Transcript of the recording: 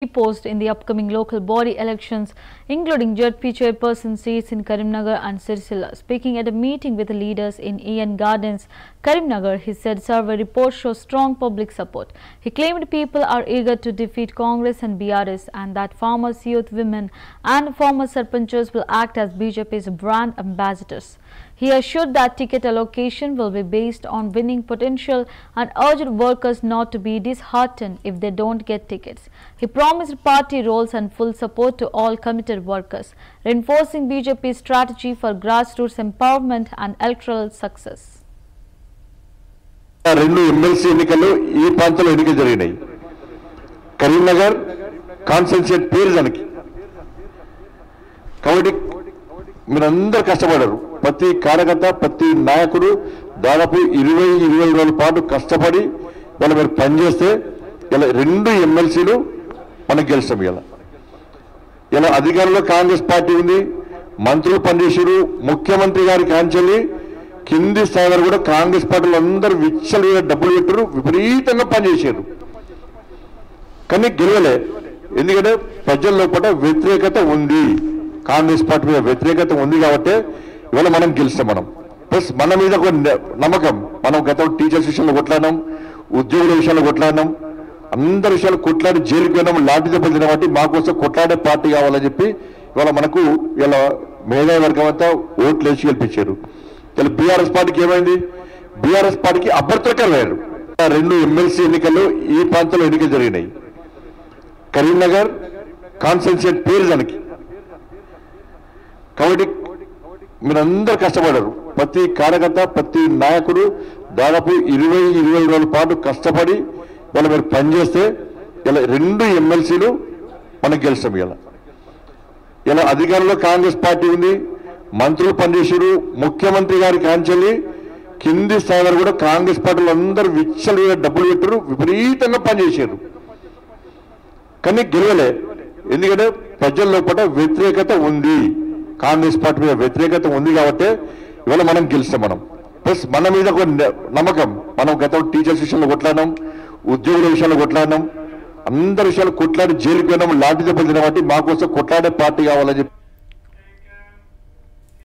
Post in the upcoming local body elections, including JP chairperson seats in Karimnagar and Sircilla. Speaking at a meeting with the leaders in Eden Gardens, Karimnagar, he said survey reports show strong public support. He claimed people are eager to defeat Congress and BRS and that farmers, youth, women and former sarpanchs will act as BJP's brand ambassadors. He assured that ticket allocation will be based on winning potential and urged workers not to be disheartened if they don't get tickets. He promised party roles and full support to all committed workers, reinforcing BJP's strategy for grassroots empowerment and electoral success. రెండు MLC ఎన్నికల్లో ఈ ప్రాంతంలో ఎన్నికలు జరిగినాయి. Karimnagar constituency పేరు దానికి. కాబట్టి మీరందరూ కష్టపడారు. ప్రతి కార్యకర్త ప్రతి నాయకుడు దాదాపు 20 రోజుల పాటు కష్టపడి వాళ్ళు మీరు పనిచేస్తే ఇలా రెండు ఎమ్మెల్సీలు మనకు గెలుస్తాం. ఇలా అధికారంలో కాంగ్రెస్ పార్టీ ఉంది, మంత్రులు పనిచేసారు, ముఖ్యమంత్రి గారి కాంచెల్లి కింది స్థాయిలో కూడా కాంగ్రెస్ పార్టీలు అందరూ విచ్చలు డబ్బులు పెట్టారు, విపరీతంగా పనిచేశారు. కానీ గెలవలే. ఎందుకంటే ప్రజల లోపల వ్యతిరేకత ఉంది, కాంగ్రెస్ పార్టీ మీద వ్యతిరేకత ఉంది. కాబట్టి ఇవాళ మనం గెలుస్తాం. మనం ప్లస్ మన మీద ఒక నమ్మకం. మనం గతంలో టీచర్స్ విషయంలో కొట్లాడినాం, ఉద్యోగుల విషయంలో కొట్లాడినాం, అందరి విషయాలు కొట్లాడి జైలుకి వెళ్ళాం, లాఠీ దెబ్బలు తిన బట్టి మాకోసం కొట్లాడే పార్టీ కావాలని చెప్పి ఇవాళ మనకు ఇలా మేధావి వర్గం అంతా ఓట్లు వేసి గెలిపించారు. ఇలా బీఆర్ఎస్ పార్టీకి ఏమైంది? బీఆర్ఎస్ పార్టీకి అభ్యర్థులకే లేరు. రెండు ఎమ్మెల్సీ ఎన్నికల్లో ఈ ప్రాంతంలో ఎన్నికలు జరిగినాయి. కరీంనగర్ కాన్స్టిట్యూన్సీ పేరు దానికి. కాబట్టి మీరందరూ కష్టపడారు. ప్రతి కార్యకర్త ప్రతి నాయకుడు దాదాపు 20 రోజుల పాటు కష్టపడి వాళ్ళు మీరు పనిచేస్తే ఇలా రెండు ఎమ్మెల్సీలు మనకు గెలుస్తాం. ఇలా అధికారంలో కాంగ్రెస్ పార్టీ ఉంది, మంత్రులు పనిచేసారు, ముఖ్యమంత్రి గారి కాంచెల్లి కింది స్థాయిలో కూడా కాంగ్రెస్ పార్టీలు అందరూ విచ్చలు డబ్బులు పెట్టారు, విపరీతంగా పనిచేశారు. కానీ గెలవలే. ఎందుకంటే ప్రజల లోపల వ్యతిరేకత ఉంది, కాంగ్రెస్ పార్టీ మీద వ్యతిరేకత ఉంది. కాబట్టి ఇవాళ మనం గెలుస్తాం. మనం ప్లస్ మన మీద ఒక నమ్మకం. మనం గతంలో టీచర్స్ విషయంలో కొట్లాడినాం, ఉద్యోగుల విషయంలో కొట్లాడినాం, అందరి విషయాలు కొట్లాడి జైలుకి వెళ్ళాం, లాఠీ దెబ్బలు తిన బట్టి మాకోసం కొట్లాడే పార్టీ కావాలని చెప్పి